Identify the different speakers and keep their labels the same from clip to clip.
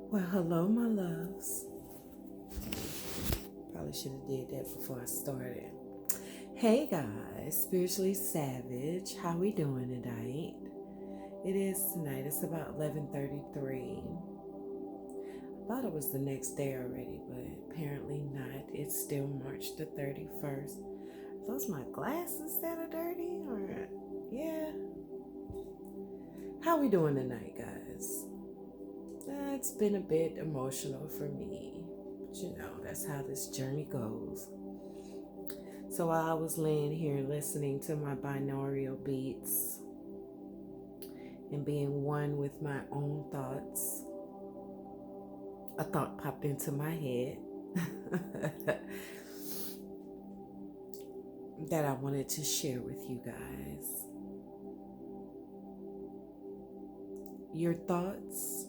Speaker 1: Well, hello, my loves. Probably should have did that before I started. Hey guys, spiritually savage. How we doing tonight? It is tonight. It's about 11:33. I thought it was the next day already, but apparently not. It's still March the 31st. Are those my glasses that are dirty? Or yeah. How we doing tonight, guys? It's been a bit emotional for me. But that's how this journey goes. So while I was laying here listening to my binaural beats and being one with my own thoughts, a thought popped into my head that I wanted to share with you guys. Your thoughts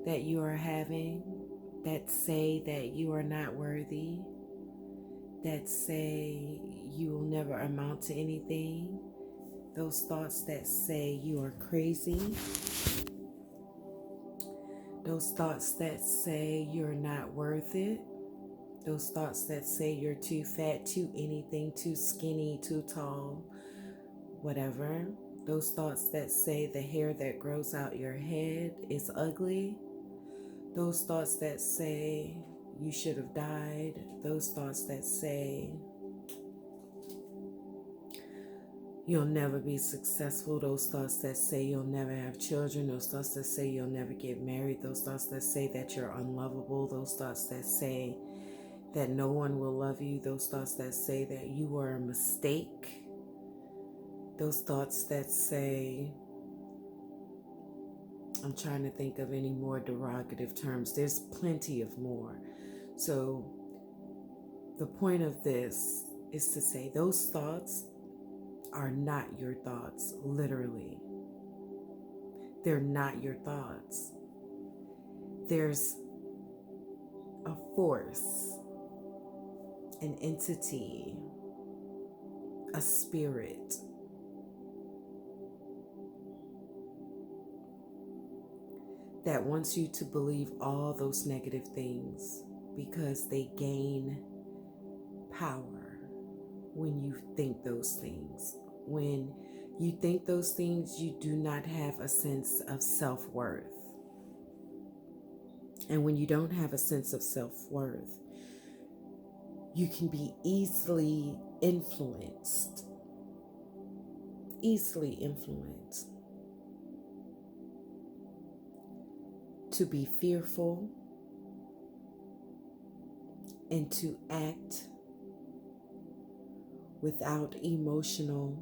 Speaker 1: that you are having that say that you are not worthy, that say you will never amount to anything, those thoughts that say you are crazy, those thoughts that say you're not worth it, those thoughts that say you're too fat, too anything, too skinny, too tall, whatever, those thoughts that say the hair that grows out your head is ugly, those thoughts that say you should have died, those thoughts that say you'll never be successful, those thoughts that say you'll never have children, those thoughts that say you'll never get married, those thoughts that say that you're unlovable, those thoughts that say that no one will love you, those thoughts that say that you were a mistake, those thoughts that say, I'm trying to think of any more derogative terms. There's plenty of more. So the point of this is to say those thoughts are not your thoughts, literally. They're not your thoughts. There's a force, an entity, a spirit that wants you to believe all those negative things because they gain power when you think those things. When you think those things, you do not have a sense of self-worth. And when you don't have a sense of self-worth, you can be easily influenced. To be fearful and to act without emotional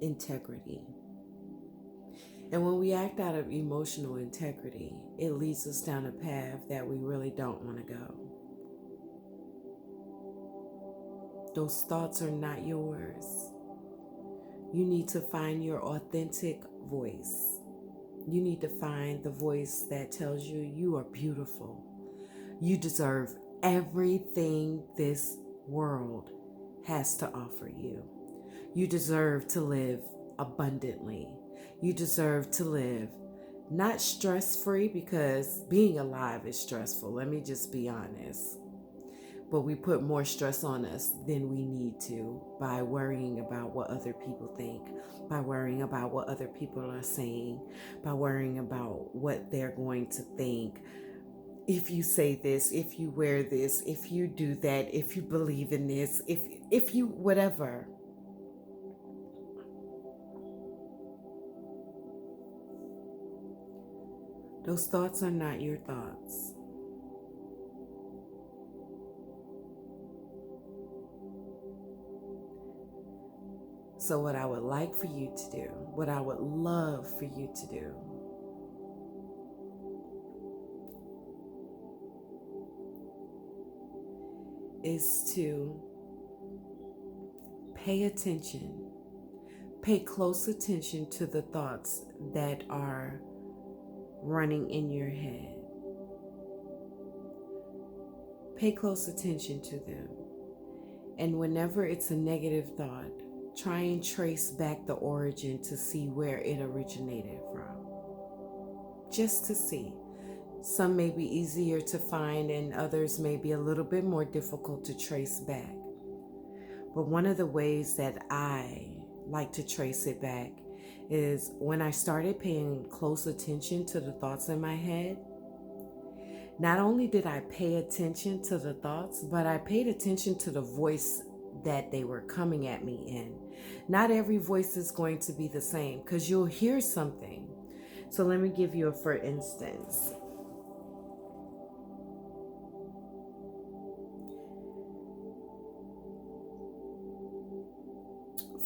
Speaker 1: integrity. And when we act out of emotional integrity, it leads us down a path that we really don't want to go. Those thoughts are not yours. You need to find your authentic voice. You need to find the voice that tells you you are beautiful. You deserve everything this world has to offer you. You deserve to live abundantly. You deserve to live not stress-free, because being alive is stressful. Let me just be honest. But we put more stress on us than we need to by worrying about what other people think, by worrying about what other people are saying, by worrying about what they're going to think. If you say this, if you wear this, if you do that, if you believe in this, if you whatever. Those thoughts are not your thoughts. So what I would like for you to do, what I would love for you to do, is to pay attention, pay close attention to the thoughts that are running in your head. Pay close attention to them. And whenever it's a negative thought, Try and trace back the origin to see where it originated from. Just to see. Some may be easier to find and others may be a little bit more difficult to trace back. But one of the ways that I like to trace it back is when I started paying close attention to the thoughts in my head. Not only did I pay attention to the thoughts, but I paid attention to the voice that they were coming at me in. Not every voice is going to be the same because you'll hear something. So let me give you a for instance.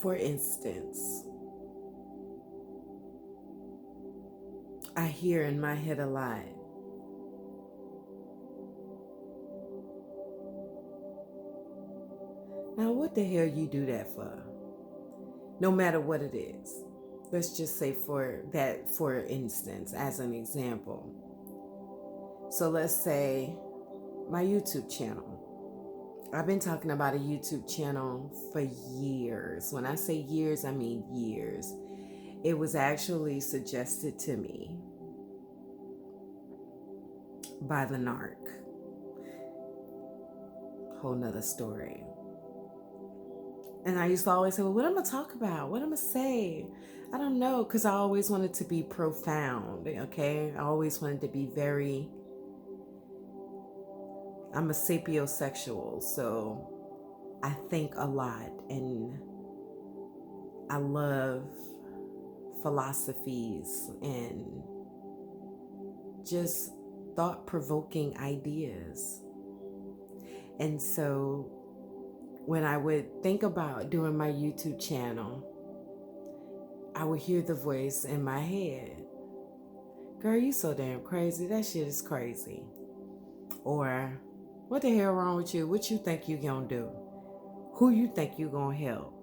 Speaker 1: For instance, I hear in my head a lot, now what the hell you do that for? No matter what it is. Let's just say for instance, as an example. So let's say my YouTube channel. I've been talking about a YouTube channel for years. When I say years, I mean years. It was actually suggested to me by the narc. Whole nother story. And I used to always say, well, what am I going to talk about? What am I going to say? I don't know, because I always wanted to be profound, okay? I always wanted to be I'm a sapiosexual, so I think a lot, and I love philosophies and just thought-provoking ideas. And so when I would think about doing my YouTube channel, I would hear the voice in my head. Girl, you so damn crazy. That shit is crazy. Or, what the hell wrong with you? What you think you gonna do? Who you think you gonna help?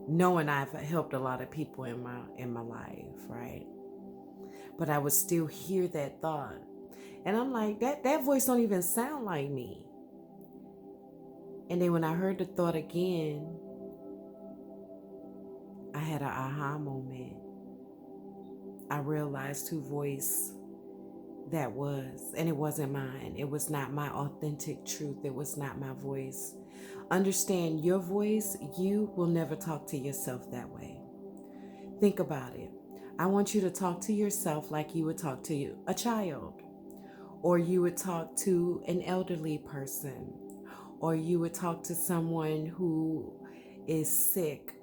Speaker 1: Knowing I've helped a lot of people in my life, right? But I would still hear that thought. And I'm like, that voice don't even sound like me. And then when I heard the thought again, I had an aha moment. I realized whose voice that was, and it wasn't mine. It was not my authentic truth. It was not my voice. Understand, your voice, you will never talk to yourself that way. Think about it. I want you to talk to yourself like you would talk to a child, or you would talk to an elderly person, or you would talk to someone who is sick.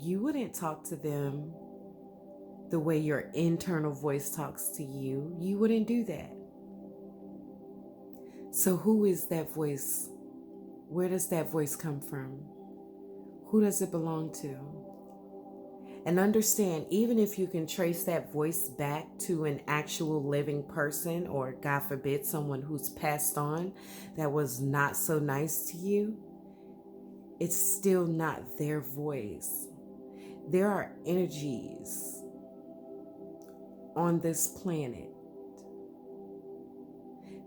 Speaker 1: You wouldn't talk to them the way your internal voice talks to you. You wouldn't do that. So who is that voice? Where does that voice come from? Who does it belong to? And understand, even if you can trace that voice back to an actual living person, or God forbid, someone who's passed on that was not so nice to you, it's still not their voice. There are energies on this planet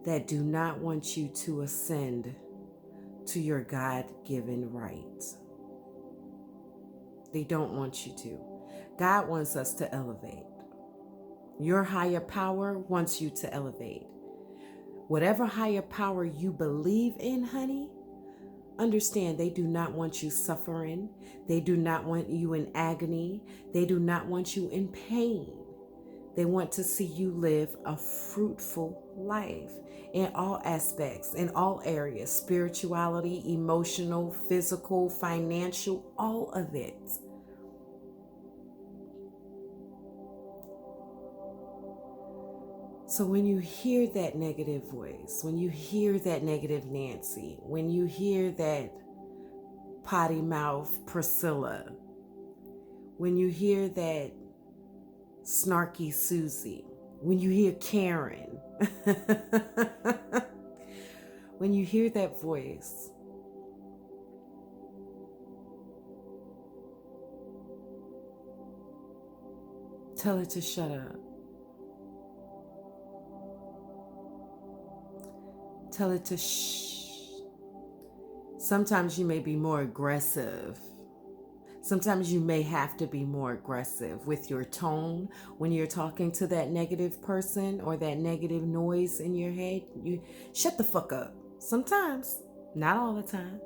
Speaker 1: that do not want you to ascend to your God-given right. They don't want you to. God wants us to elevate. Your higher power wants you to elevate. Whatever higher power you believe in, honey, understand they do not want you suffering. They do not want you in agony. They do not want you in pain. They want to see you live a fruitful life in all aspects, in all areas, spirituality, emotional, physical, financial, all of it. So when you hear that negative voice, when you hear that negative Nancy, when you hear that potty mouth Priscilla, when you hear that snarky Susie, when you hear Karen, when you hear that voice, tell it to shut up. Tell it to shh. Sometimes you may be more aggressive Sometimes you may have to be more aggressive with your tone when you're talking to that negative person or that negative noise in your head. You shut the fuck up. Sometimes, not all the time.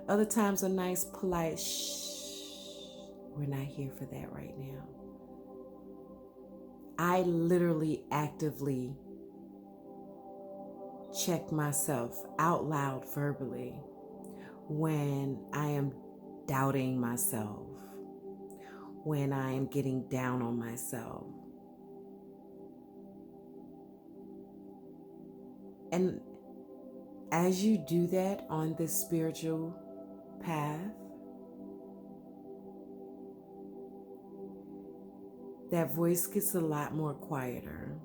Speaker 1: Other times, a nice, polite shh. We're not here for that right now. I literally actively check myself out loud verbally when I am doubting myself, when I am getting down on myself. And as you do that on this spiritual path, that voice gets a lot more quieter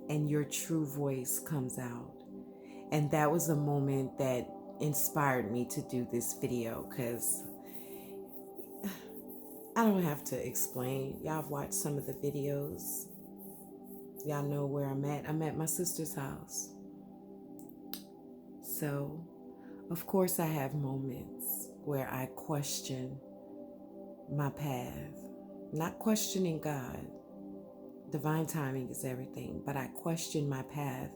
Speaker 1: and your true voice comes out. And that was a moment that inspired me to do this video, because I don't have to explain. Y'all have watched some of the videos. Y'all know where I'm at. I'm at my sister's house. So, of course, I have moments where I question my path. Not questioning God. Divine timing is everything. But I question my path.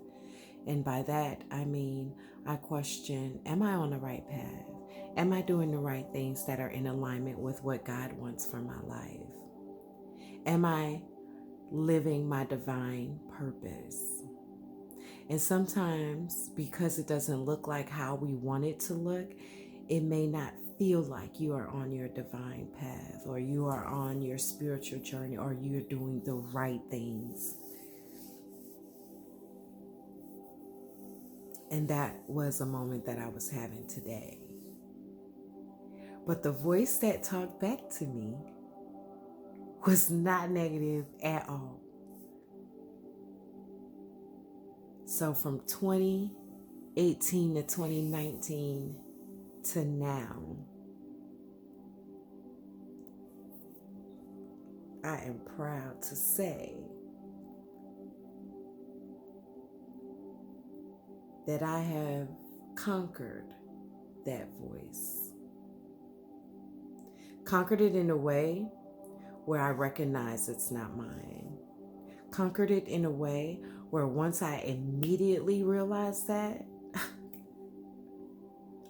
Speaker 1: And by that, I mean, I question, am I on the right path? Am I doing the right things that are in alignment with what God wants for my life? Am I living my divine purpose? And sometimes, because it doesn't look like how we want it to look, it may not feel like you are on your divine path, or you are on your spiritual journey, or you're doing the right things. And that was a moment that I was having today. But the voice that talked back to me was not negative at all. So from 2018 to 2019 to now, I am proud to say that I have conquered that voice. Conquered it in a way where I recognize it's not mine. Conquered it in a way where once I immediately realized that,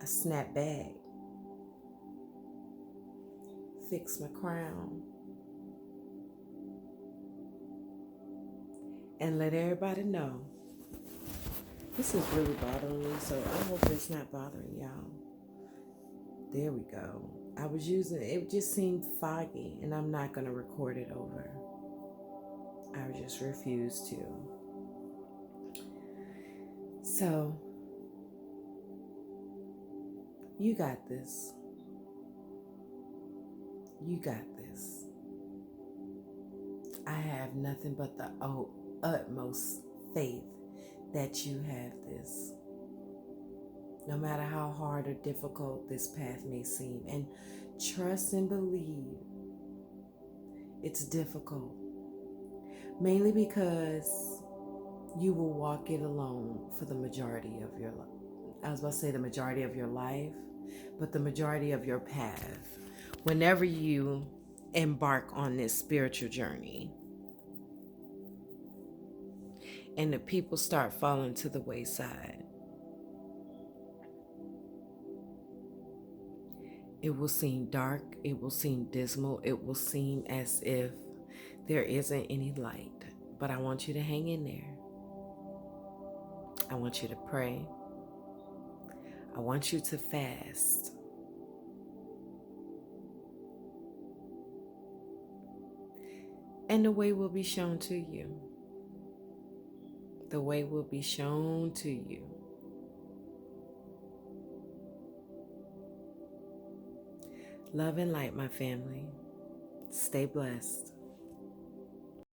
Speaker 1: I snapped back, fixed my crown, and let everybody know. This is really bothering me, so I hope it's not bothering y'all. There we go. I was using it, just seemed foggy, and I'm not going to record it over. I just refuse to. So, you got this. You got this. I have nothing but the utmost faith that you have this. No matter how hard or difficult this path may seem. And trust and believe it's difficult. Mainly because you will walk it alone for the majority of your life. I was about to say the majority of your life, but the majority of your path. Whenever you embark on this spiritual journey and the people start falling to the wayside, it will seem dark, it will seem dismal, it will seem as if there isn't any light. But I want you to hang in there. I want you to pray. I want you to fast. And the way will be shown to you. The way will be shown to you. Love and light, my family. Stay blessed.